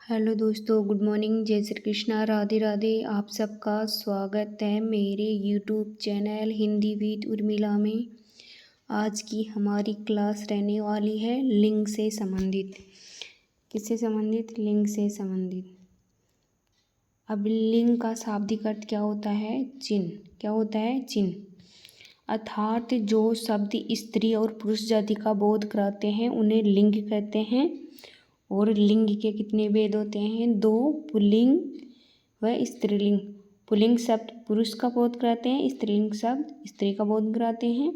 Hello दोस्तों, good morning, जय श्री कृष्णा, राधे राधे। आप सबका स्वागत है मेरे YouTube channel Hindi with Urmila में। आज की हमारी क्लास रहने वाली है लिंग से संबंधित। किससे संबंधित? लिंग से संबंधित। अब लिंग का शाब्दिक अर्थ क्या होता है? चिन्ह। क्या होता है? चिन्ह। अर्थात जो शब्द स्त्री और पुरुष जाति का बोध कराते हैं उन्हें लिंग कहते हैं। और लिंग के कितने भेद होते हैं? दो, पुल्लिंग व स्त्रीलिंग। पुल्लिंग शब्द पुरुष का बोध कराते हैं, स्त्रीलिंग शब्द स्त्री का बोध कराते हैं।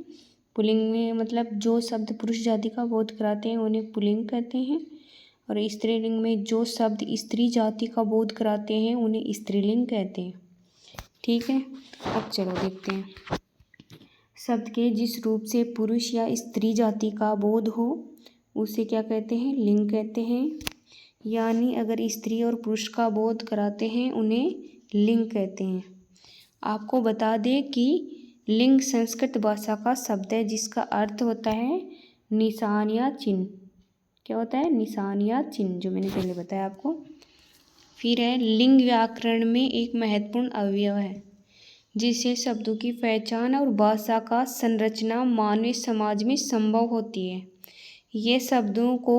पुल्लिंग में मतलब जो शब्द पुरुष जाति का बोध कराते हैं उन्हें पुल्लिंग कहते हैं, और स्त्रीलिंग में जो शब्द स्त्री जाति का बोध कराते हैं उन्हें स्त्रीलिंग कहते हैं। ठीक है, अब चलो देखते हैं। शब्द के जिस रूप से पुरुष या स्त्री जाति का बोध हो उसे क्या कहते हैं? लिंग कहते हैं। यानी अगर स्त्री और पुरुष का बोध कराते हैं उन्हें लिंग कहते हैं। आपको बता दें कि लिंग संस्कृत भाषा का शब्द है जिसका अर्थ होता है निशान या चिन्ह। क्या होता है? निशान या चिन्ह, जो मैंने पहले बताया आपको। फिर है लिंग व्याकरण में एक महत्वपूर्ण अवयव है जिससे शब्दों की पहचान और भाषा का संरचना मानवीय समाज में संभव होती है। ये शब्दों को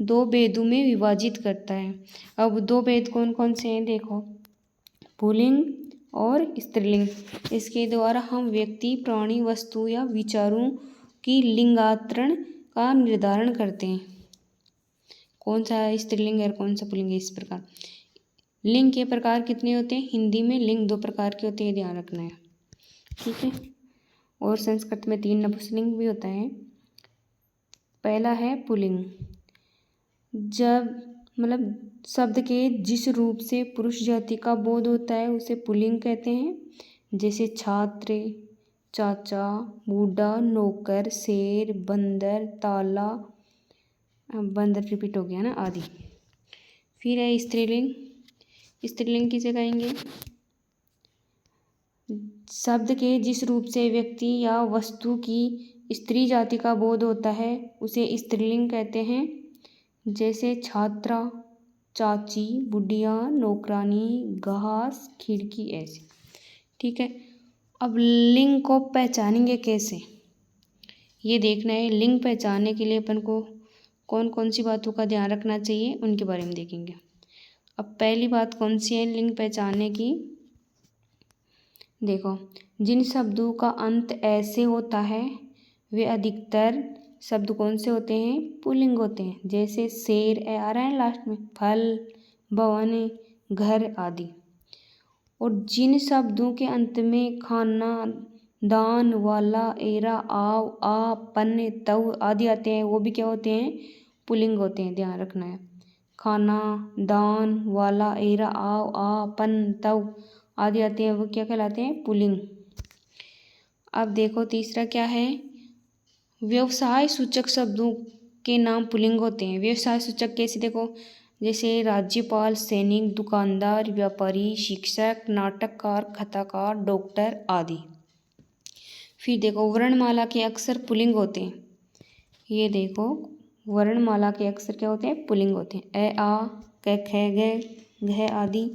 दो भेदों में विभाजित करता है। अब दो भेद कौन कौन से हैं? देखो, पुल्लिंग और स्त्रीलिंग। इसके द्वारा हम व्यक्ति, प्राणी, वस्तु या विचारों की लिंगांतरण का निर्धारण करते हैं। कौन सा स्त्रीलिंग है और कौन सा पुल्लिंग है, इस प्रकार। लिंग के प्रकार कितने होते हैं? हिंदी में लिंग दो प्रकार के होते हैं, ध्यान रखना है। ठीक है, और संस्कृत में 3 नपुंसकलिंग भी होता है। पहला है पुल्लिंग। जब मतलब शब्द के जिस रूप से पुरुष जाति का बोध होता है उसे पुल्लिंग कहते हैं, जैसे छात्र, चाचा, बूढ़ा, नौकर, शेर, बंदर, ताला, बंदर रिपीट हो गया ना, आदि। फिर है स्त्रीलिंग। स्त्रीलिंग किसे कहेंगे? शब्द के जिस रूप से व्यक्ति या वस्तु की स्त्री जाति का बोध होता है उसे स्त्रीलिंग कहते हैं, जैसे छात्रा, चाची, बुढ़िया, नौकरानी, घास, खिड़की, ऐसे। ठीक है, अब लिंग को पहचानेंगे कैसे, ये देखना है। लिंग पहचानने के लिए अपन को कौन कौन सी बातों का ध्यान रखना चाहिए उनके बारे में देखेंगे। अब पहली बात कौन सी है लिंग पहचानने की? देखो, जिन शब्दों का अंत ऐसे होता है वे अधिकतर शब्द कौन से होते हैं? पुल्लिंग होते हैं, जैसे शेर आ रहा है लास्ट में, फल, भवन, घर आदि। और जिन शब्दों के अंत में खाना, दान, वाला, एरा, आव, आ, पन, तव आदि आते हैं वो भी क्या होते हैं? पुल्लिंग होते हैं, ध्यान रखना है। खाना, दान, वाला, एरा, आव, आ, पन, तव आदि आते हैं वो क्या कहलाते हैं? पुल्लिंग। अब देखो तीसरा क्या है? व्यवसाय सूचक शब्दों के नाम पुल्लिंग होते हैं। व्यवसाय सूचक कैसे? देखो, जैसे राज्यपाल, सैनिक, दुकानदार, व्यापारी, शिक्षक, नाटककार, कथाकार, डॉक्टर आदि। फिर देखो, वर्णमाला के अक्षर पुल्लिंग होते हैं। ये देखो, वर्णमाला के अक्षर क्या होते हैं? पुल्लिंग होते हैं। ए, आ, क, ख, ग, घ आदि।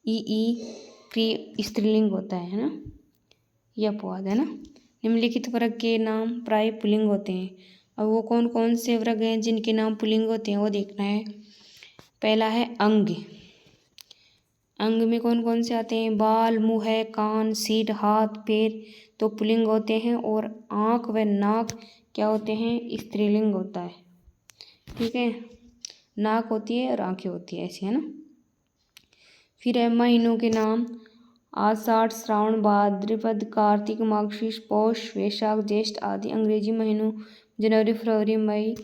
ई, क्री स्त्रीलिंग होता है ना, यह अपवाद है ना। निम्नलिखित वर्ग के नाम प्राय पुल्लिंग होते हैं। अब वो कौन कौन से वर्ग हैं जिनके नाम पुल्लिंग होते हैं वो देखना है। पहला है अंग। अंग में कौन कौन से आते हैं? बाल, मुँह, कान, सिर, हाथ, पैर तो पुल्लिंग होते हैं, और आँख व नाक क्या होते हैं? स्त्रीलिंग होता है। ठीक है, नाक होती है और आँखें होती है, ऐसी है ना। फिर है महीनों के नाम। आषाढ़, श्रावण, भाद्रपद, कार्तिक, मार्गशीर्ष, पौष, वैशाख, ज्येष्ठ आदि। अंग्रेजी महीनों जनवरी, फरवरी, मई,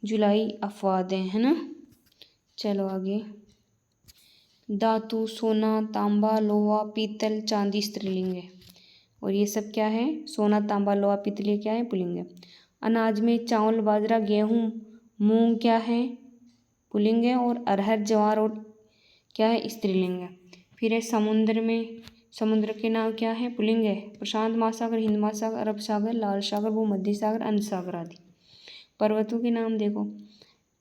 जुलाई अपवाद है ना। चलो आगे। धातु, सोना, तांबा, लोहा, पीतल, चांदी स्त्रीलिंग है, और ये सब क्या है? सोना, तांबा, लोहा, पीतल, ये क्या है? पुल्लिंग है। अनाज में चावल, बाजरा, गेहूँ, मूंग क्या है? पुल्लिंग है, और अरहर, ज्वार और क्या है? स्त्रीलिंग है। फिर है समुद्र में, समुद्र के नाम क्या है? पुल्लिंग है। प्रशांत महासागर, हिंद महासागर, अरब सागर, लाल सागर, भूमध्य सागर, अंध सागर आदि। पर्वतों के नाम देखो,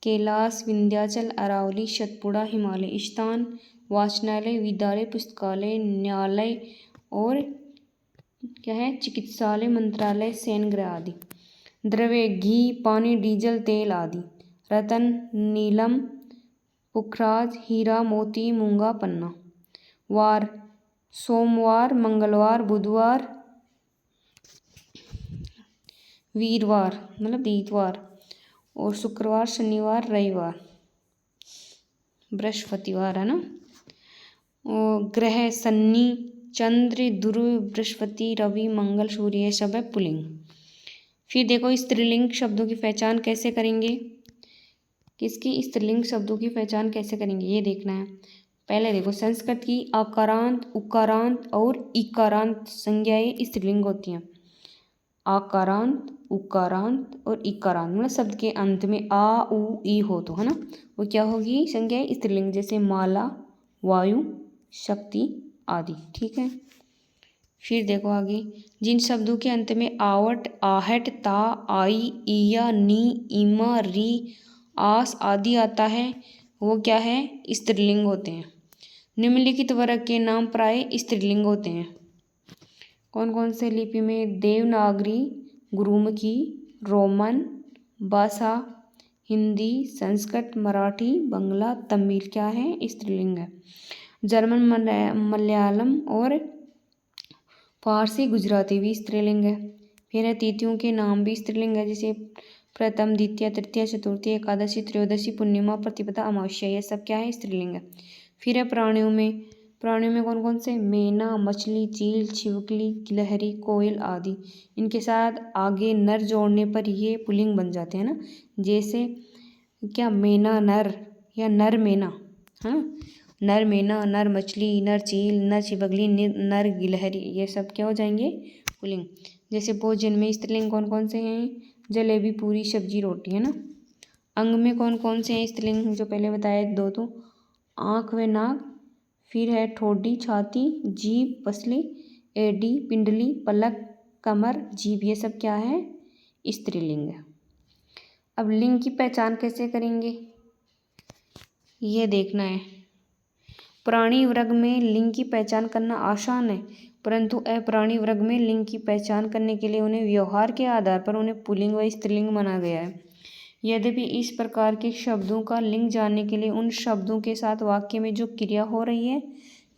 कैलाश, विंध्याचल, अरावली, सतपुड़ा, हिमालय। स्थान वाचनालय, विद्यालय, पुस्तकालय, न्यायालय और क्या है चिकित्सालय, मंत्रालय, सैन्य गृह आदि। द्रव्य घी, पानी, डीजल, तेल आदि। रतन, नीलम, पुखराज, हीरा, मोती, मूंगा, पन्ना। वार सोमवार, मंगलवार, बुधवार, वीरवार मतलब बीतवार, और शुक्रवार, शनिवार, रविवार, बृहस्पतिवार है ना। और ग्रह शनि, चंद्र, ध्रुव, बृहस्पति, रवि, मंगल, सूर्य, ये सब है पुल्लिंग। फिर देखो स्त्रीलिंग शब्दों की पहचान कैसे करेंगे, किसकी स्त्रीलिंग शब्दों की पहचान कैसे करेंगे ये देखना है। पहले देखो संस्कृत की आकारांत, उकारांत और इकारांत संज्ञाएं स्त्रीलिंग होती हैं। आकारांत, उकारांत और इकारांत मतलब शब्द के अंत में आ उ ई हो तो है ना, वो क्या होगी संज्ञाएं स्त्रीलिंग, जैसे माला, वायु, शक्ति आदि। ठीक है। फिर देखो आगे, जिन शब्दों के अंत में आवट, आहट, ता, आई, इया, नी, इमा, री, आस आदि आता है वो क्या है स्त्रीलिंग होते हैं। निम्नलिखित वर्ग के नाम प्राय स्त्रीलिंग होते हैं। कौन कौन से लिपि में? देवनागरी, गुरुमुखी, रोमन, भाषा, हिंदी, संस्कृत, मराठी, बांग्ला, तमिल क्या है स्त्रीलिंग है। जर्मन, मलयालम और फारसी, गुजराती भी स्त्रीलिंग है। फिर है तिथियों के नाम भी स्त्रीलिंग है, जैसे प्रथम, द्वितीय, तृतीय, चतुर्थी, एकादशी, त्रयोदशी, पूर्णिमा, प्रतिपदा, अमावस्या, ये सब क्या है स्त्रीलिंग है। फिर है प्राणियों में कौन कौन से? मेना, मछली, चील, छिपकली, गिलहरी, कोयल आदि। इनके साथ आगे नर जोड़ने पर ये पुल्लिंग बन जाते हैं ना, जैसे क्या मेना नर या नर मेना है ना, नर मेना, नर मछली, नर चील, नर छिपकली, नर गिलहरी, ये सब क्या हो जाएंगे पुल्लिंग। जैसे भोजन में स्त्रीलिंग कौन कौन से हैं? जलेबी, पूरी, सब्जी, रोटी है ना। अंग में कौन कौन से हैं स्त्रीलिंग? जो पहले बताए दो तो आँख व नाक, फिर है ठोडी, छाती, जीभ, पसली, एडी, पिंडली, पलक, कमर, जीभ, ये सब क्या है स्त्रीलिंग है। अब लिंग की पहचान कैसे करेंगे ये देखना है। प्राणी वर्ग में लिंग की पहचान करना आसान है, परंतु अप्राणी वर्ग में लिंग की पहचान करने के लिए उन्हें व्यवहार के आधार पर उन्हें पुल्लिंग व स्त्रीलिंग माना गया है। यद्यपि इस प्रकार के शब्दों का लिंग जानने के लिए उन शब्दों के साथ वाक्य में जो क्रिया हो रही है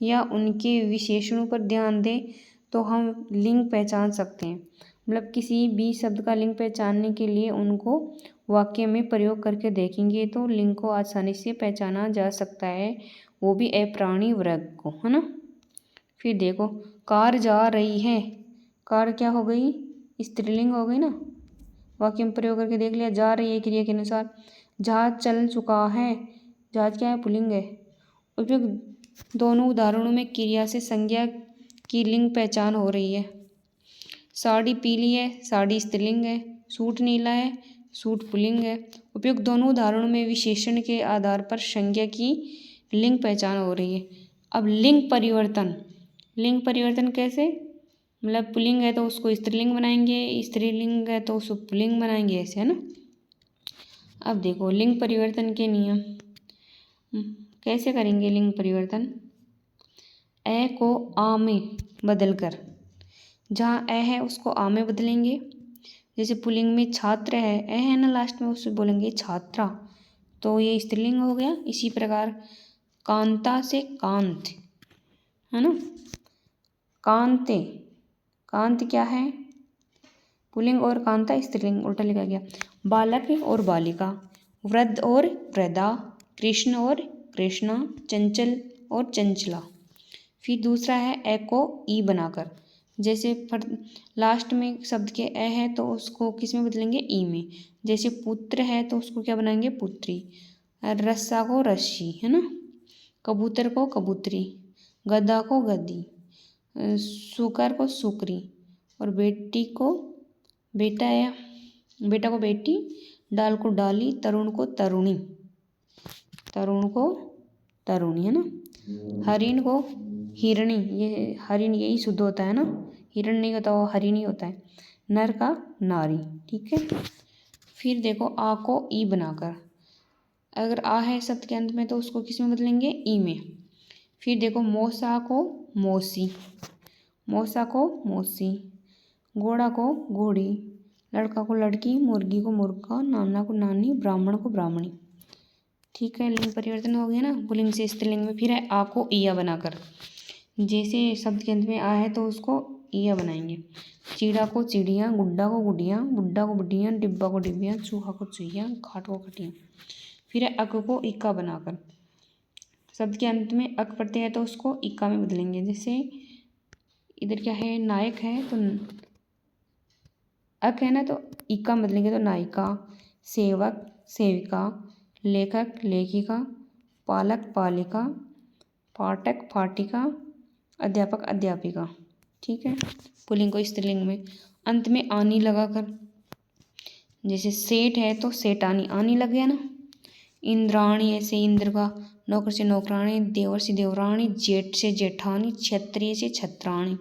या उनके विशेषणों पर ध्यान दें तो हम लिंग पहचान सकते हैं। मतलब किसी भी शब्द का लिंग पहचानने के लिए उनको वाक्य में प्रयोग करके देखेंगे तो लिंग को आसानी से पहचाना जा सकता है, वो भी अप्राणी वर्ग को, है ना। फिर देखो कार जा रही है, कार क्या हो गई स्त्रीलिंग हो गई ना, वाक्य में प्रयोग करके देख लिया। जा रही है क्रिया के अनुसार। जहाज चल चुका है, जहाज क्या है पुल्लिंग है। उपयुक्त दोनों उदाहरणों में क्रिया से संज्ञा की लिंग पहचान हो रही है। साड़ी पीली है, साड़ी स्त्रीलिंग है। सूट नीला है, सूट पुल्लिंग है। उपयुक्त दोनों उदाहरणों में विशेषण के आधार पर संज्ञा की लिंग पहचान हो रही है। अब लिंग परिवर्तन कैसे? मतलब पुल्लिंग है तो उसको स्त्रीलिंग बनाएंगे, स्त्रीलिंग है तो उसको पुल्लिंग बनाएंगे, ऐसे है ना। अब देखो लिंग परिवर्तन के नियम कैसे करेंगे लिंग परिवर्तन। ए को आ में बदलकर, जहाँ ए है उसको आ में बदलेंगे। जैसे पुल्लिंग में छात्र है, ए है ना लास्ट में, उससे बोलेंगे छात्रा, तो ये स्त्रीलिंग हो गया। इसी प्रकार कांता से कांत है ना, कांते, कांत क्या है पुल्लिंग और कांता स्त्रीलिंग, उल्टा लिखा गया। बालक और बालिका, वृद्ध और वृद्धा, कृष्ण और कृष्णा, चंचल और चंचला। फिर दूसरा है ए को ई बनाकर, जैसे लास्ट में शब्द के ए है तो उसको किस में बदलेंगे ई में। जैसे पुत्र है तो उसको क्या बनाएंगे पुत्री, रस्सा को रस्सी है ना, कबूतर को कबूतरी, गधा को गद्दी, सुकर को सुकरी, और बेटी को बेटा या बेटा को बेटी, डाल को डाली, तरुण को तरुणी, तरुण को तरुणी है ना, हरिण को हिरणी, ये हरिण यही शुद्ध होता है ना, हिरण नहीं होता वो हरिण ही होता है। नर का नारी, ठीक है। फिर देखो आ को ई बनाकर, अगर आ है शब्द के अंत में तो उसको किस में बदलेंगे, ई में। फिर देखो मौसा को मौसी, मौसा को मौसी, घोड़ा को घोड़ी, लड़का को लड़की, मुर्गी को मुर्गा, नाना को नानी, ब्राह्मण को ब्राह्मणी। ठीक है, लिंग परिवर्तन हो गया ना पुल्लिंग से स्त्रीलिंग में। फिर है आ को ईया बनाकर, जैसे शब्द के अंत में आ है तो उसको ईया बनाएंगे। चीड़ा को चिड़िया, गुड्डा को गुडिया, बुड्ढा को बुढ़िया, डिब्बा को डिब्बिया, चूहा को चूहिया, खाट को खटिया। फिर है अक को इक्का बनाकर, शब्द के अंत में अक पड़ते हैं तो उसको इक्का में बदलेंगे। जैसे इधर क्या है, नायक है तो अक है ना, तो इक्का में बदलेंगे तो नायिका, सेवक सेविका, लेखक लेखिका, पालक पालिका, पाठक पाठिका, अध्यापक अध्यापिका। ठीक है, पुल्लिंग को स्त्रीलिंग में। अंत में आनी लगाकर, जैसे सेठ है तो सेठानी, आनी लग गया ना। इंद्राणी ऐसे इंद्र का, नौकर से नौकरानी, देवर से देवरानी, जेठ से जेठानी, क्षत्रिय से छत्राणी।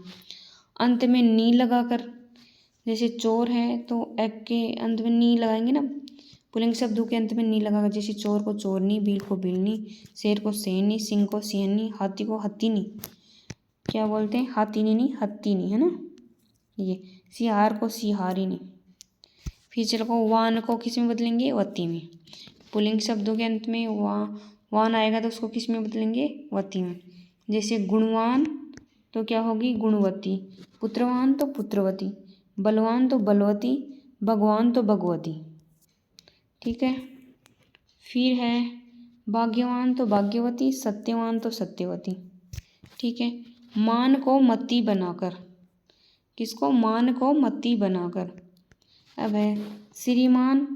अंत में नी लगाकर, जैसे चोर है तो एक के अंत में नी लगाएंगे ना, पुल्लिंग शब्दों के अंत में नी लगाकर। जैसे चोर को चोरनी, भील को भीलनी, शेर को शेरनी, सिंह को सिंहनी, हाथी को हत्तीनी। क्या बोलते हैं, हाथीनी नहीं हत्तीनी, है ना। ये सिहार को सिहारिनी। फिर चलो वान को किस में बदलेंगे, वती में। पुल्लिंग शब्दों के अंत में वान आएगा तो उसको किस में बदलेंगे, वती में। जैसे गुणवान तो क्या होगी, गुणवती, पुत्रवान तो पुत्रवती, बलवान तो बलवती, भगवान तो भगवती। ठीक है, फिर है भाग्यवान तो भाग्यवती, सत्यवान तो सत्यवती। ठीक है, मान को मती बनाकर, किसको, मान को मती बनाकर। अब है श्रीमान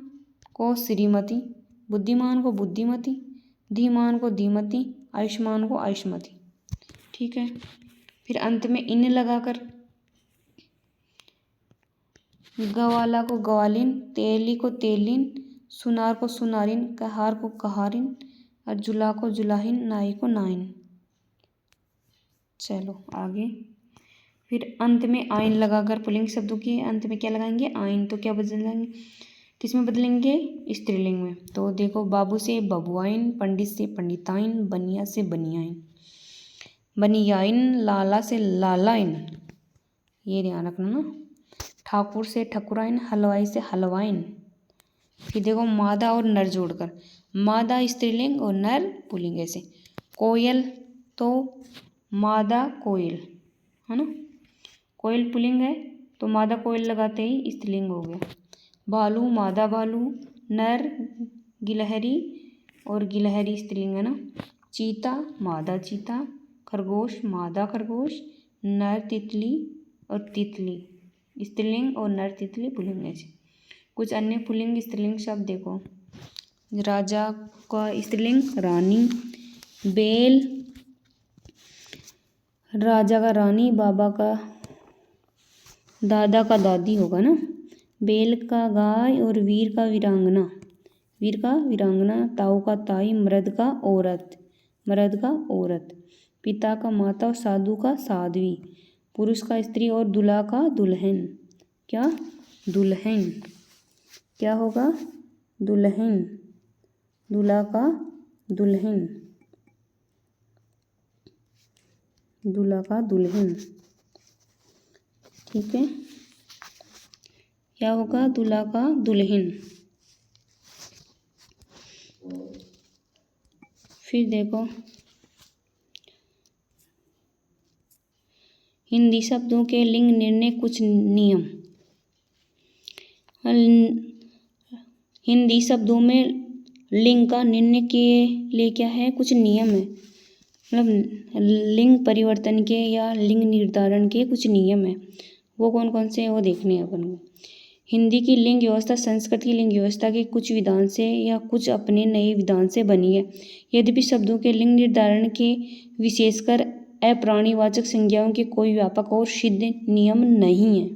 को श्रीमती, बुद्धिमान को बुद्धिमती, धीमान को धीमती, आयुष्मान को आयुष्मती। ठीक है, फिर अंत में इन लगाकर, गवाला को गवालिन, तेली को तेलिन, सुनार को सुनारिन, कहार को कहारिन, और जुला को जुलाहिन, नाई को नाइन। चलो आगे। फिर अंत में आइन लगाकर, पुल्लिंग शब्दों के अंत में क्या लगाएंगे, आइन। तो क्या बदलेंगे, किस में बदलेंगे, स्त्रीलिंग में। तो देखो बाबू से बबुआइन, पंडित से पंडिताइन, बनिया से बनियाइन, बनियाइन, लाला से लालाइन, ये ध्यान रखना ना। ठाकुर से ठकुराइन, हलवाई से हलवाइन। फिर देखो मादा और नर जोड़कर, मादा स्त्रीलिंग और नर पुल्लिंग। ऐसे कोयल तो मादा कोयल, है ना, कोयल पुल्लिंग है तो मादा कोयल लगाते ही स्त्रीलिंग हो गया। भालू मादा भालू, नर गिलहरी और गिलहरी स्त्रीलिंग है ना। चीता मादा चीता, खरगोश मादा खरगोश, नर तितली और तितली स्त्रीलिंग और नर तितली पुल्लिंग। ऐसे कुछ अन्य पुल्लिंग स्त्रीलिंग शब्द देखो, राजा का स्त्रीलिंग रानी, बेल राजा का रानी, बाबा का दादा का दादी होगा ना, बेल का गाय और वीर का वीरांगना, वीर का वीरांगना, ताऊ का ताई, मर्द का औरत, मर्द का औरत, पिता का माता और साधु का साध्वी, पुरुष का स्त्री और दूल्हा का दुल्हन। क्या, दुल्हन, क्या होगा, दुल्हन, दूल्हा का दुल्हन, दूल्हा का दुल्हन। ठीक है, क्या होगा, दूल्हा का दुल्हन। फिर देखो हिंदी शब्दों के लिंग निर्णय कुछ नियम। हिंदी शब्दों में लिंग का निर्णय के लिए क्या है, कुछ नियम है। मतलब लिंग परिवर्तन के या लिंग निर्धारण के कुछ नियम है। वो कौन कौन से हैं वो देखने हैं अपन को। हिंदी की लिंग व्यवस्था संस्कृत की लिंग व्यवस्था के कुछ विधान से या कुछ अपने नए विधान से बनी है। यद्यपि शब्दों के लिंग निर्धारण के विशेषकर अप्राणीवाचक संज्ञाओं के कोई व्यापक और सिद्ध नियम नहीं है।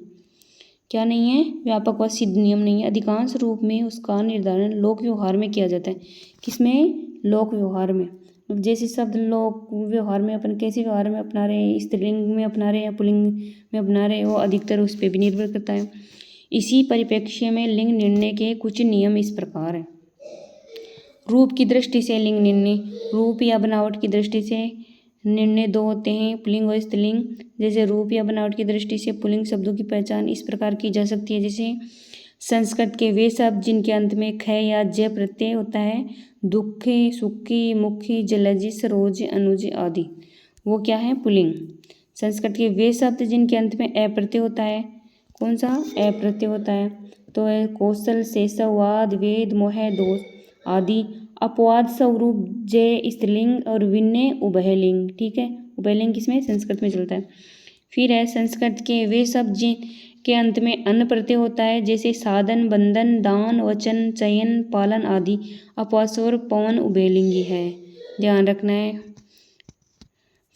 क्या नहीं है, व्यापक व सिद्ध नियम नहीं है। अधिकांश रूप में उसका निर्धारण लोक व्यवहार में किया जाता है। किसमें, लोक व्यवहार में। जैसे शब्द लोक व्यवहार में अपन कैसे व्यवहार में अपना रहे हैं, स्त्रीलिंग में अपना रहे हैं या पुल्लिंग में अपना रहे हैं, वो अधिकतर उस पर भी निर्भर करता है। इसी परिप्रेक्ष्य में लिंग निर्णय के कुछ नियम इस प्रकार हैं। रूप की दृष्टि से लिंग निर्णय, रूप या बनावट की दृष्टि से निर्णय दो होते हैं, पुल्लिंग और स्त्रीलिंग। जैसे रूप या बनावट की दृष्टि से पुल्लिंग शब्दों की पहचान इस प्रकार की जा सकती है, जैसे संस्कृत के वे शब्द जिनके अंत में ख या ज प्रत्यय होता है, दुखी, सुखी, मुखी, जलज, सरोज, अनुज आदि, वो क्या है? पुल्लिंग। संस्कृत के वे शब्द जिनके अंत में अ प्रत्यय होता है, कौन सा? अ प्रत्यय होता है, तो है कौशल, शेषव, वाद, वेद, मोह, दोष आदि। अपवाद स्वरूप जय स्त्रीलिंग और विनय उभयलिंग। ठीक है, उभयलिंग किसमें? संस्कृत में चलता है। फिर है संस्कृत के वे शब्द जिनके अंत में अन प्रत्यय होता है, जैसे साधन, बंधन, दान, वचन, चयन, पालन आदि। अपवाद स्वरूप पवन उभयलिंगी है, ध्यान रखना है।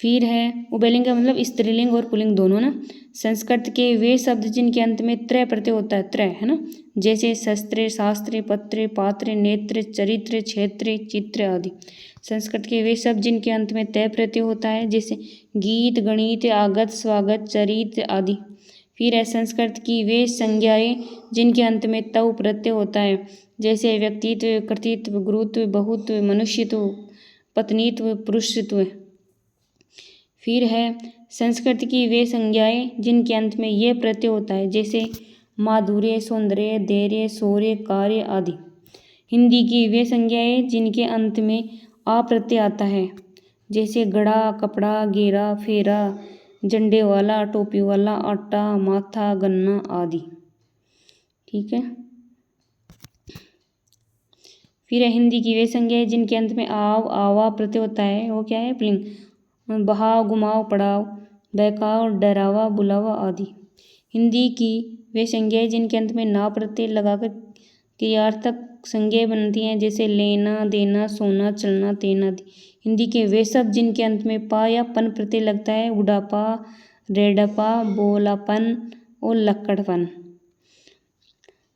फिर है उभयलिंग का मतलब स्त्रीलिंग और पुल्लिंग दोनों ना। संस्कृत के वे शब्द जिनके अंत में त्र प्रत्यय होता है, त्र है ना, जैसे शस्त्र, शास्त्र, पत्र, पात्र, नेत्र, चरित्र, क्षेत्र, चित्र आदि। संस्कृत के वे शब्द जिनके अंत में तय प्रत्यय होता है, जैसे गीत, गणित, आगत, स्वागत, चरित्र आदि। फिर है संस्कृत की वे संज्ञाएं जिनके अंत में तव प्रत्यय होता है, जैसे व्यक्तित्व, कर्तृत्व, गुरुत्व, बहुत्व, मनुष्यत्व, पत्नीत्व, पुरुषत्व। फिर है संस्कृत की वे संज्ञाएं जिनके अंत में ये प्रत्यय होता है, जैसे माधुर्य, सौंदर्य, धैर्य, शौर्य, कार्य आदि। हिंदी की वे संज्ञाएं जिनके अंत में आ प्रत्यय आता है, जैसे घड़ा, कपड़ा, घेरा, फेरा, झंडे वाला, टोपी वाला, आटा, माथा, गन्ना आदि। ठीक है। फिर है हिंदी की वे संज्ञाएं जिनके अंत में आव, आवा प्रत्यय होता है, वो क्या है? पुल्लिंग। बहाव, घुमाव, पड़ाव, बहकाव, डरावा, बुलावा आदि। हिंदी की वे संज्ञाएं जिनके अंत में ना प्रत्यय लगाकर क्रियार्थक संज्ञाएं बनती हैं, जैसे लेना, देना, सोना, चलना, तेना आदि। हिंदी के वे शब्द जिनके अंत में पा या पन प्रत्यय लगता है, बुढ़ापा, रेड़पा, बोलापन और लक्कड़पन।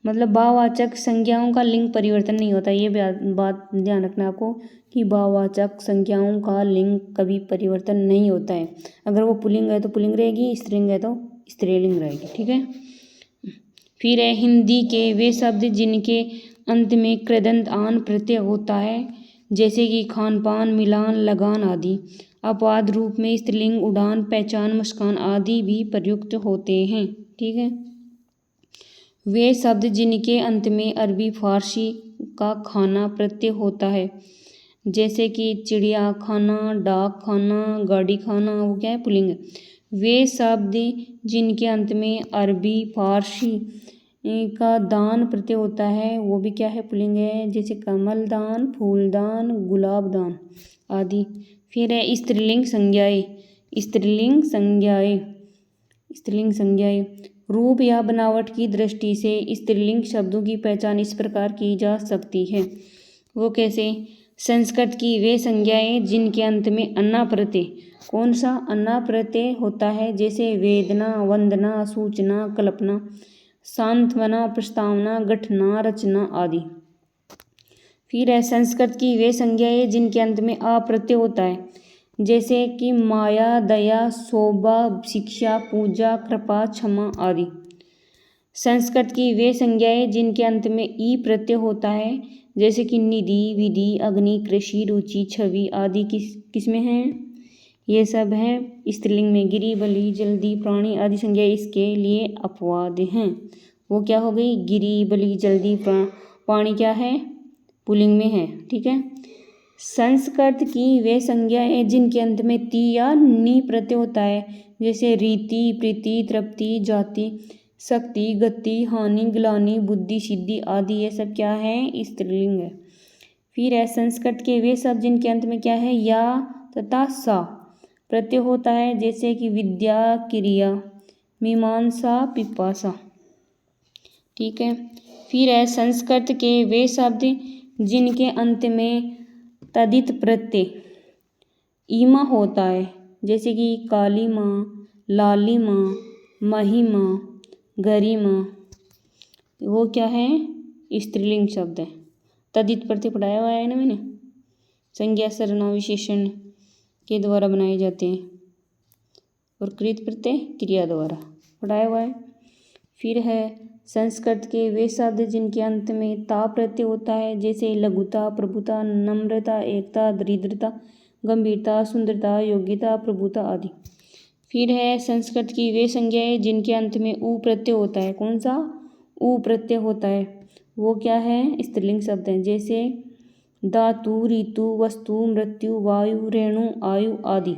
मतलब भाववाचक संज्ञाओं का लिंग परिवर्तन नहीं होता, ये बात ध्यान रखना आपको कि भाववाचक संज्ञाओं का लिंग कभी परिवर्तन नहीं होता है। अगर वो पुल्लिंग है तो पुल्लिंग रहेगी, स्त्रीलिंग है तो स्त्रीलिंग रहेगी। ठीक है। फिर है हिंदी के वे शब्द जिनके अंत में कृदंत आन प्रत्यय होता है, जैसे कि खान पान, मिलान, लगान आदि। अपवाद रूप में स्त्रीलिंग उड़ान, पहचान, मुस्कान आदि भी प्रयुक्त होते हैं। ठीक है। वे शब्द जिनके अंत में अरबी, फारसी का खाना प्रत्यय होता है, जैसे कि चिड़िया खाना, डाक खाना, गाड़ी खाना, वो क्या है? पुल्लिंग है। वे शब्द जिनके अंत में अरबी, फारसी का दान प्रत्यय होता है, वो भी क्या है? पुल्लिंग है, जैसे कमलदान, फूलदान, गुलाबदान आदि। फिर है स्त्रीलिंग संज्ञाएं। स्त्रीलिंग संज्ञाएं, स्त्रीलिंग संज्ञाएं रूप या बनावट की दृष्टि से स्त्रीलिंग शब्दों की पहचान इस प्रकार की जा सकती है। वो कैसे? संस्कृत की वे संज्ञाएं जिनके अंत में अन्ना प्रत्यय, कौन सा? अन्ना प्रत्यय होता है, जैसे वेदना, वंदना, सूचना, कल्पना, सांत्वना, प्रस्तावना, गठना, रचना आदि। फिर है संस्कृत की वे संज्ञाएं जिनके अंत में आ प्रत्यय होता है, जैसे कि माया, दया, शोभा, शिक्षा, पूजा, कृपा, क्षमा आदि। संस्कृत की वे संज्ञाएं जिनके अंत में ई प्रत्यय होता है, जैसे कि निधि, विधि, अग्नि, कृषि, रुचि, छवि आदि। किसमें है? ये सब है स्त्रीलिंग में। गिरी, बलि, जल्दी, प्राणी आदि संज्ञाएं इसके लिए अपवाद हैं। वो क्या हो गई? गिरी, बलि, जल्दी, प्राणी क्या है? पुल्लिंग में है। ठीक है। संस्कृत की वे संज्ञाएं जिनके अंत में ती या नी प्रत्यय होता है, जैसे रीति, प्रीति, तृप्ति, जाति, शक्ति, गति, हानि, ग्लानि, बुद्धि, सिद्धि आदि। ये सब क्या है? स्त्रीलिंग है। फिर है संस्कृत के वे शब्द जिनके अंत में क्या है? या तथा सा प्रत्यय होता है, जैसे कि विद्या, क्रिया, मीमांसा, पिपासा। ठीक है। फिर है संस्कृत के वे शब्द जिनके अंत में तदित प्रत्यय ईमा होता है, जैसे कि कालीमा, लालिमा, महिमा, गरिमा, वो क्या है? स्त्रीलिंग शब्द है। तदित प्रत्यय पढ़ाया हुआ है ना मैंने। संज्ञा, सर्वनाम, विशेषण के द्वारा बनाए जाते हैं और कृत प्रत्यय क्रिया द्वारा पढ़ाया हुआ है। फिर है संस्कृत के वे शब्द जिनके अंत में ता प्रत्यय होता है, जैसे लघुता, प्रभुता, नम्रता, एकता, दरिद्रता, गंभीरता, सुंदरता, योग्यता, प्रभुता आदि। फिर है संस्कृत की वे संज्ञाएं जिनके अंत में उ प्रत्यय होता है। कौन सा? उ प्रत्यय होता है। वो क्या है? स्त्रीलिंग शब्द हैं, जैसे धातु, ऋतु, वस्तु, मृत्यु, वायु, रेणु, आयु आदि।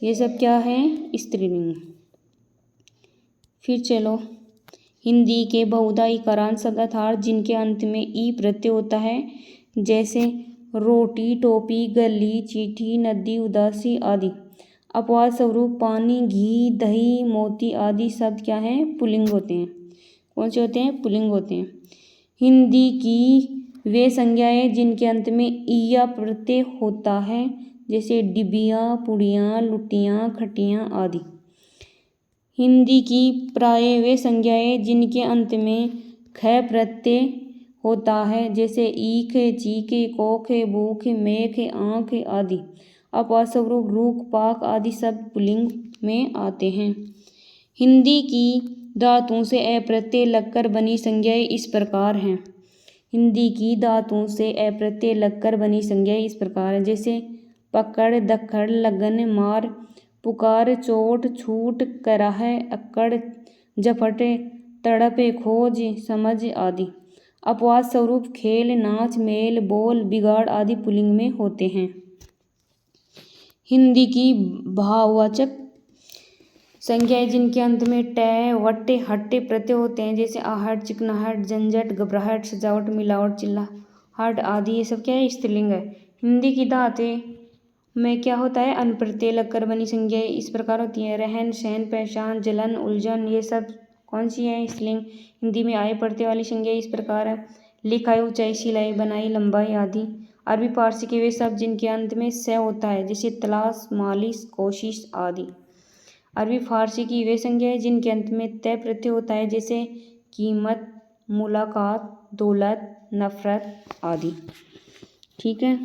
ये सब क्या है? स्त्रीलिंग। फिर चलो, हिंदी के बहुधा इकारांत शब्द अर्थात जिनके अंत में ई प्रत्यय होता है, जैसे रोटी, टोपी, गली, चिट्ठी, नदी, उदासी आदि। अपवाद स्वरूप पानी, घी, दही, मोती आदि शब्द क्या हैं? पुल्लिंग होते हैं। कौन से होते हैं? पुल्लिंग होते हैं। हिंदी की वे संज्ञाएं जिनके अंत में ईया प्रत्यय होता है, जैसे डिबिया, पुड़िया, लुटियाँ, खटियाँ आदि। हिंदी की प्राय वे संज्ञाएं जिनके अंत में ख प्रत्यय होता है, जैसे ईख, चीख, कोख, भूख, मेख, आँख आदि। अपवाद स्वरूप रूख, पाक आदि शब्द पुल्लिंग में आते हैं। हिंदी की धातुओं से अप्रत्यय लगकर बनी संज्ञाएं इस प्रकार हैं। हिंदी की धातुओं से अप्रत्यय लगकर बनी संज्ञाएं इस प्रकार हैं, जैसे पकड़, दक्कड़, लगन, मार, पुकार, चोट, छूट, कराह, अक्कड़, झपट, तड़प, खोज, समझ आदि। अपवाद स्वरूप खेल, नाच, मेल, बोल, बिगाड़ आदि पुल्लिंग में होते हैं। हिंदी की भाववाचक संज्ञाएं जिनके अंत में ट, वट, हट प्रत्यय होते हैं, जैसे आहट, चिकनाहट, झंझट, घबराहट, सजावट, मिलावट, चिल्लाहट आदि। ये सब क्या है? स्त्रीलिंग है। हिंदी की धातुएं में क्या होता है? अन प्रत्यय लगकर बनी संज्ञाएं इस प्रकार होती हैं। रहन सहन, पहचान, जलन, उलझन, ये सब कौन सी है? स्त्रीलिंग। हिंदी में आए प्रत्यय वाली संज्ञाएं इस प्रकार है। लिखाई, ऊंचाई, सिलाई, बनाई, लंबाई आदि। अरबी फारसी के वे शब्द जिनके अंत में स होता है, जैसे तलाश, मालिश, कोशिश आदि। अरबी फारसी की वे संज्ञाएं जिनके अंत में त प्रत्यय होता है, जैसे कीमत, मुलाकात, दौलत, नफरत आदि। ठीक है।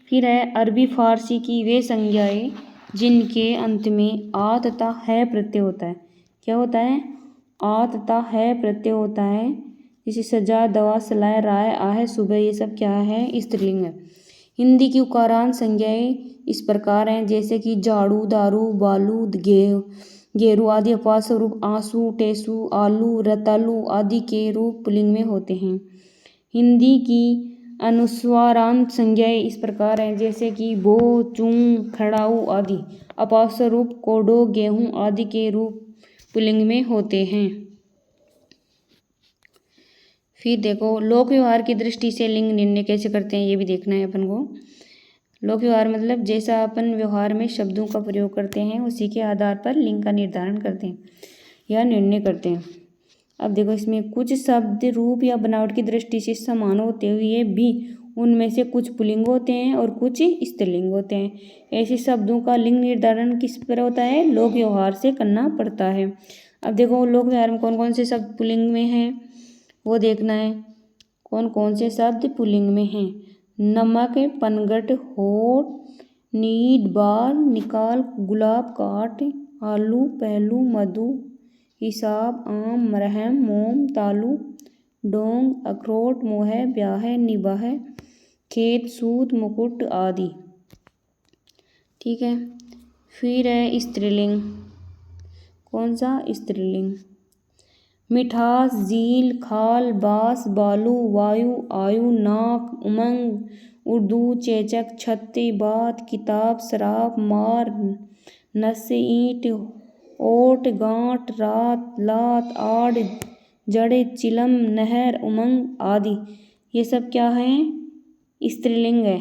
फिर है अरबी फारसी की वे संज्ञाएं जिनके अंत में आ तथा है प्रत्यय होता है। क्या होता है? आ तथा है प्रत्यय होता है, जैसे सजा, दवा, सलाह, राय, आहे, सुबह। ये सब क्या है? स्त्रीलिंग है। हिंदी की उकारांत संज्ञाएं इस प्रकार हैं, जैसे कि झाड़ू, दारू, बालू, गेरू आदि। अपवाद स्वरूप आंसू, टेसू, आलू, रतालू आदि के रूप पुल्लिंग में होते हैं। हिंदी की अनुस्वारांत संज्ञाएं इस प्रकार हैं, जैसे कि बो, चूं, खड़ाऊ आदि। अपवाद स्वरूप कोडो, गेहूं आदि के रूप पुल्लिंग में होते हैं। फिर देखो, लोक व्यवहार की दृष्टि से लिंग निर्णय कैसे करते हैं, ये भी देखना है अपन को। लोक व्यवहार मतलब जैसा अपन व्यवहार में शब्दों का प्रयोग करते हैं, उसी के आधार पर लिंग का निर्धारण करते हैं या निर्णय करते हैं। अब देखो, इसमें कुछ शब्द रूप या बनावट की दृष्टि से समान होते हुए भी उनमें से कुछ पुल्लिंग होते हैं और कुछ स्त्रीलिंग होते हैं। ऐसे शब्दों का लिंग निर्धारण किस पर होता है? लोक व्यवहार से करना पड़ता है। अब देखो, लोक व्यवहार में कौन कौन से शब्द पुल्लिंग में हैं वो देखना है। कौन कौन से शब्द पुल्लिंग में हैं? नमक, पनघट, होठ, नीड, बार, निकाल, गुलाब, काट, आलू, पहलू, मधु, हिसाब, आम, मरहम, मोम, तालू, डोंग, अखरोट, मोह, ब्याह, निबाह, खेत, सूत, मुकुट आदि। ठीक है। फिर है स्त्रीलिंग। कौन सा? स्त्रीलिंग। मिठास, झील, खाल, बास, बालू, वायु, आयु, नाक, उमंग, उर्दू, चेचक, छत्ती, बात, किताब, शराब, मार, नस, ईंट, ओट, गांठ, रात, लात, आड़, जड़, चिलम, नहर, उमंग आदि। ये सब क्या है? स्त्रीलिंग है।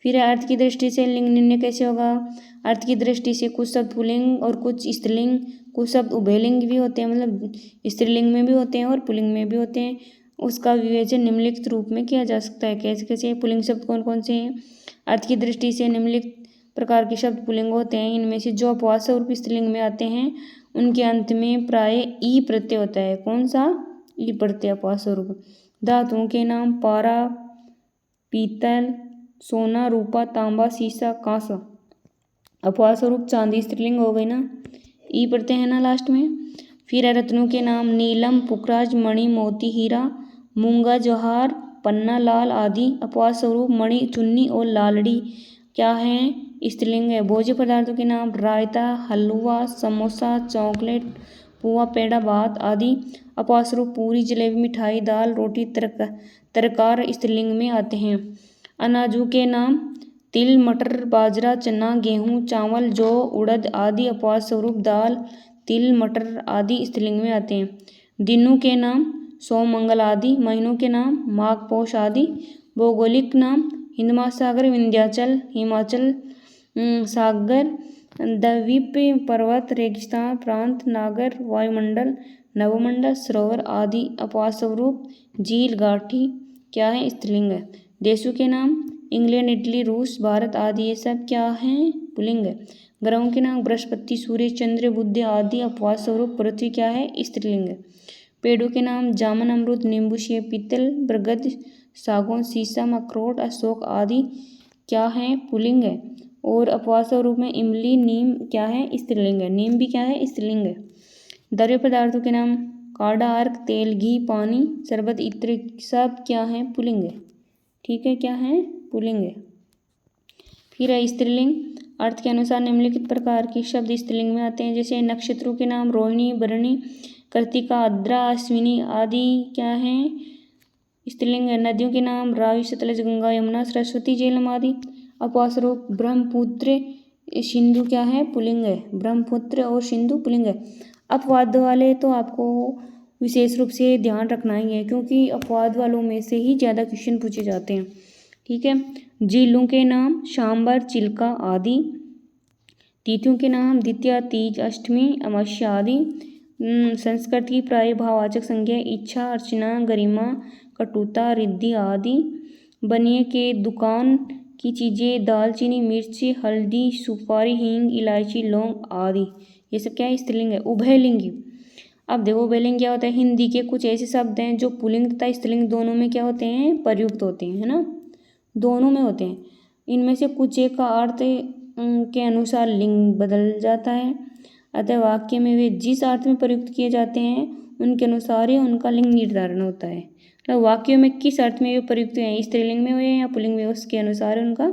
फिर अर्थ की दृष्टि से लिंग निर्णय कैसे होगा? अर्थ की दृष्टि से कुछ शब्द पुल्लिंग और कुछ स्त्रीलिंग, कुछ शब्द उभयलिंग भी होते हैं, मतलब स्त्रीलिंग में भी होते हैं और पुल्लिंग में भी होते हैं। उसका विवेचन निम्नलिखित रूप में किया जा सकता है। कैसे कैसे? पुल्लिंग शब्द कौन कौन से हैं? अर्थ की दृष्टि से निम्नलिखित प्रकार के शब्द पुल्लिंग होते हैं। इनमें से जो अपवाद स्वरूप स्त्रीलिंग में आते हैं उनके अंत में प्राय ई प्रत्यय होता है। कौन सा? ई प्रत्यय अपवाद स्वरूप। धातुओं के नाम पारा, पीतल, सोना, रूपा, तांबा, सीसा, कांसा। अपवाद स्वरूप चांदी स्त्रीलिंग हो गई ना, ई प्रत्यय है ना लास्ट में। फिर है रत्नों के नाम नीलम, पुखराज, मणि, मोती, हीरा, मूंगा, जवाहर, पन्ना, लाल आदि। अपवाद स्वरूप मणि, चुन्नी और लालड़ी क्या हैं? स्त्रीलिंग है। भोज्य पदार्थों के नाम रायता, हलवा, समोसा, चॉकलेट, पुआ, पेड़ा, भात आदि। अपवाद स्वरूप पूरी, जलेबी, मिठाई, दाल, रोटी, तरकार स्त्रीलिंग में आते हैं। अनाजों के नाम तिल, मटर, बाजरा, चना, गेहूँ, चावल, जौ, उड़द आदि। अपवाद स्वरूप दाल, तिल, मटर आदि स्त्रीलिंग में आते हैं। दिनों के नाम सोम, मंगल आदि। महीनों के नाम माघ, पौष आदि। भौगोलिक नाम हिंद महासागर, विंध्याचल, हिमाचल सागर, द्वीप, पर्वत, रेगिस्तान प्रांत, नागर, वायुमंडल, नवमंडल, सरोवर आदि। अपवाद स्वरूप झील, गाठी क्या है? स्त्रीलिंग है। देशों के नाम इंग्लैंड, इटली, रूस, भारत आदि। ये सब क्या हैं? पुल्लिंग है। ग्रहों के नाम बृहस्पति, सूर्य, चंद्र, बुध आदि। अपवाद स्वरूप पृथ्वी क्या है? स्त्रीलिंग है। पेड़ों के नाम जामुन, अमरूद, नींबू, सेब, पीपल, बरगद, सागौन, शीशम, अखरोट, अशोक आदि क्या है? पुल्लिंग है। और अपवाद स्वरूप में इमली, नीम क्या है? स्त्रीलिंग है। नीम भी क्या है? स्त्रीलिंग है। द्रव्य पदार्थों के नाम काढ़ा, अर्क, तेल, घी, पानी, शरबत, इत्र सब क्या है? पुल्लिंग है। ठीक है, क्या है? पुल्लिंग है। फिर है स्त्रीलिंग। अर्थ के अनुसार निम्नलिखित प्रकार के शब्द स्त्रीलिंग में आते हैं, जैसे नक्षत्रों के नाम रोहिणी, भरणी, कृतिका, आद्रा, अश्विनी आदि क्या है? स्त्रीलिंग है। नदियों के नाम रावी, सतलज, गंगा, यमुना, सरस्वती, झेलम आदि। अपवाद स्वरूप ब्रह्मपुत्र, सिंधु क्या है? पुल्लिंग है। ब्रह्मपुत्र और सिंधु पुल्लिंग है। अपवाद वाले तो आपको विशेष रूप से ध्यान रखना ही है, क्योंकि अपवाद वालों में से ही ज़्यादा क्वेश्चन पूछे जाते हैं। ठीक है। झीलों के नाम सांबर, चिल्का आदि। तिथियों के नाम द्वितीया, तीज, अष्टमी, अमावस्या आदि। संस्कृत की प्राय भाववाचक संज्ञा इच्छा, अर्चना, गरिमा, कटुता, रिद्धि आदि। बनिए के दुकान की चीज़ें दालचीनी, मिर्ची, हल्दी, सुपारी, हींग, इलायची, लौंग आदि। ये सब क्या है? स्त्रीलिंग है। उभयलिंगी। अब देखो उभयलिंग क्या होता है? हिंदी के कुछ ऐसे शब्द हैं जो पुल्लिंग तथा स्त्रीलिंग दोनों में क्या होते हैं? प्रयुक्त होते हैं, है ना? दोनों में होते हैं। इनमें से कुछ एक का अर्थ के अनुसार लिंग बदल जाता है, अतः वाक्य में वे जिस अर्थ में प्रयुक्त किए जाते हैं उनके अनुसार ही उनका लिंग निर्धारण होता है। मतलब वाक्यों में किस अर्थ में वे प्रयुक्त हैं, स्त्रीलिंग में हुए या पुल्लिंग में, उसके अनुसार उनका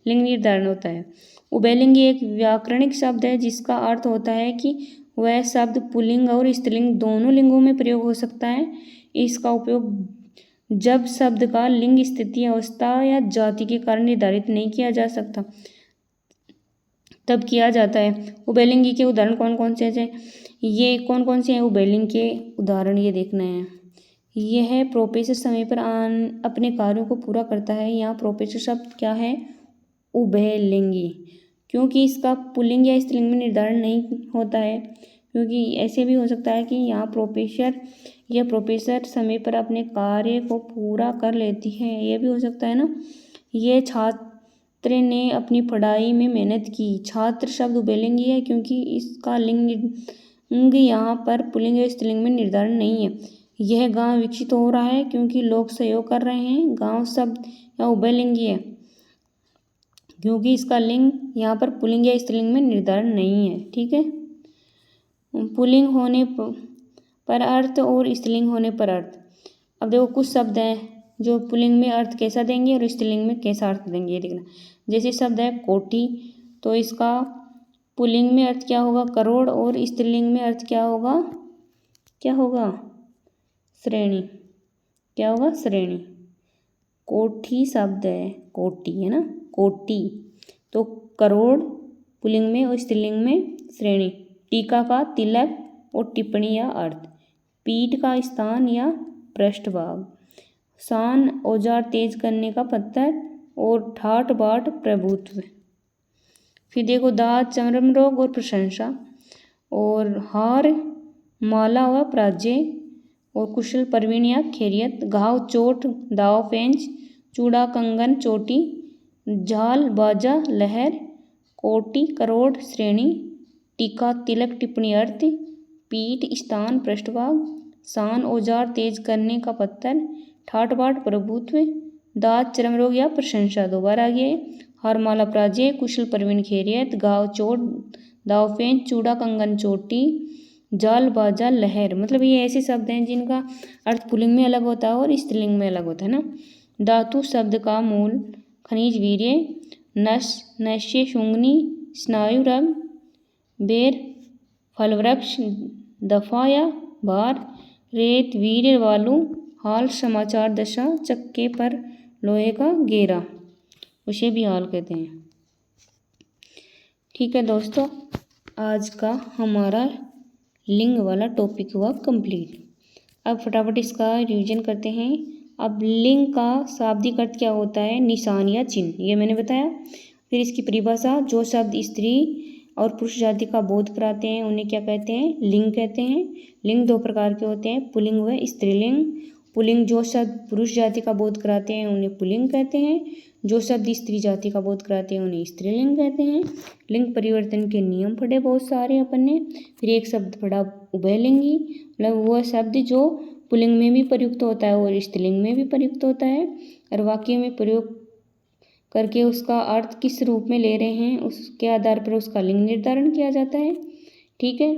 लिंग निर्धारण होता है। उभयलिंगी एक व्याकरणिक शब्द है जिसका अर्थ होता है कि वह शब्द पुल्लिंग और स्त्रीलिंग दोनों लिंगों में प्रयोग हो सकता है। इसका उपयोग जब शब्द का लिंग स्थिति, अवस्था या जाति के कारण निर्धारित नहीं किया जा सकता तब किया जाता है। उभयलिंगी के उदाहरण कौन कौन से हैं? ये कौन कौन से हैं उभयलिंग के उदाहरण? ये देखना है। यह है प्रोपेसर समय पर अपने कार्यों को पूरा करता है। यहाँ प्रोपेसर शब्द क्या है? उभयलिंगी, क्योंकि इसका पुल्लिंग या स्त्रीलिंग में निर्धारण नहीं होता है। क्योंकि ऐसे भी हो सकता है कि यहाँ प्रोफेसर समय पर अपने कार्य को पूरा कर लेती है, ये भी हो सकता है ना। ये छात्र ने अपनी पढ़ाई में मेहनत की। छात्र शब्द उभयलिंगी है क्योंकि इसका लिंग यहाँ पर पुल्लिंग या स्त्रीलिंग में निर्धारण नहीं है। यह गांव विकसित हो रहा है क्योंकि लोग सहयोग कर रहे हैं। गांव शब्द या उभयलिंगी है क्योंकि इसका लिंग यहाँ पर पुल्लिंग या स्त्रीलिंग में निर्धारण नहीं है। ठीक है। पुल्लिंग होने पर अर्थ और स्त्रीलिंग होने पर अर्थ। अब देखो कुछ शब्द हैं जो पुल्लिंग में अर्थ कैसा देंगे और स्त्रीलिंग में कैसा अर्थ देंगे, ये देखना। जैसे शब्द है कोटि, तो इसका पुल्लिंग में अर्थ क्या होगा? करोड़, और स्त्रीलिंग में अर्थ क्या होगा? क्या होगा? श्रेणी। क्या होगा? श्रेणी। कोठी शब्द है, कोटि है ना, कोटि, तो करोड़ पुल्लिंग में और स्त्रीलिंग में श्रेणी। टीका का तिलक और टिप्पणी या अर्थ। पीठ का स्थान या पृष्ठभाग। शान औजार तेज करने का पत्थर, और ठाठ बाट प्रभुत्व। फिर देखो दांत चर्म रोग और प्रशंसा, और हार माला व पराजय, और कुशल प्रवीण या खैरियत। घाव चोट दाव पेंच, चूड़ा कंगन चोटी, झाल बाजा लहर, कोटि करोड़ श्रेणी, टीका तिलक टिप्पणी अर्थ, पीठ स्थान पृष्ठभाग, शान औजार तेज करने का पत्थर, ठाठ बाट प्रभुत्व, दांत चर्म रोग या प्रशंसा। दोबारा आ गया। हारमाला पराजय, कुशल प्रवीण खैरियत, घाव चोट दाव पेंच, चूड़ा कंगन चोटी, जाल बाजा लहर, मतलब ये ऐसे शब्द हैं जिनका अर्थ पुल्लिंग में अलग होता है और स्त्रीलिंग में अलग होता है ना। धातु शब्द का मूल खनिज वीर्य, नस, नस्य शुंगनी, स्नायु रग, बेर, फलवृक्ष, दफा या भार, रेत, वीर्य वालू, हाल, समाचार दशा, चक्के पर लोहे का घेरा, उसे भी हाल कहते हैं। ठीक है दोस्तों, आज का हमारा लिंग वाला टॉपिक हुआ कंप्लीट। अब फटाफट इसका रिवीजन करते हैं। अब लिंग का शाब्दिक अर्थ क्या होता है? निशान या चिन्ह, ये मैंने बताया। फिर इसकी परिभाषा, जो शब्द स्त्री और पुरुष जाति का बोध कराते हैं उन्हें क्या कहते हैं? लिंग कहते हैं। लिंग दो प्रकार के होते हैं, पुल्लिंग व स्त्रीलिंग। पुल्लिंग जो शब्द पुरुष जाति का बोध कराते हैं उन्हें पुल्लिंग कहते हैं, जो शब्द स्त्री जाति का बोध कराते हैं उन्हें स्त्रीलिंग कहते हैं। लिंग परिवर्तन के नियम पढ़े बहुत सारे अपन ने। फिर एक शब्द पढ़ा उभयलिंगी, मतलब वह शब्द जो पुल्लिंग में भी प्रयुक्त होता है और स्त्रीलिंग में भी प्रयुक्त होता है, और वाक्य में प्रयोग करके उसका अर्थ किस रूप में ले रहे हैं उसके आधार पर उसका लिंग निर्धारण किया जाता है। ठीक है।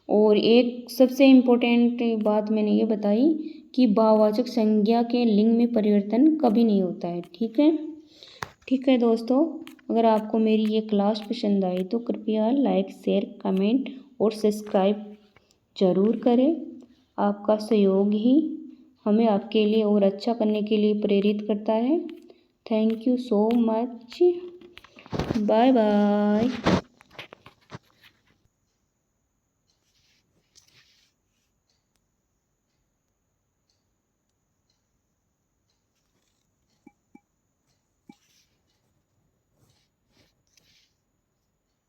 और एक सबसे इम्पोर्टेंट बात मैंने ये बताई कि भाववाचक संज्ञा के लिंग में परिवर्तन कभी नहीं होता है। ठीक है दोस्तों, अगर आपको मेरी ये क्लास पसंद आई तो कृपया लाइक, शेयर, कमेंट और सब्सक्राइब ज़रूर करें। आपका सहयोग ही हमें आपके लिए और अच्छा करने के लिए प्रेरित करता है। Thank you so much. Bye bye.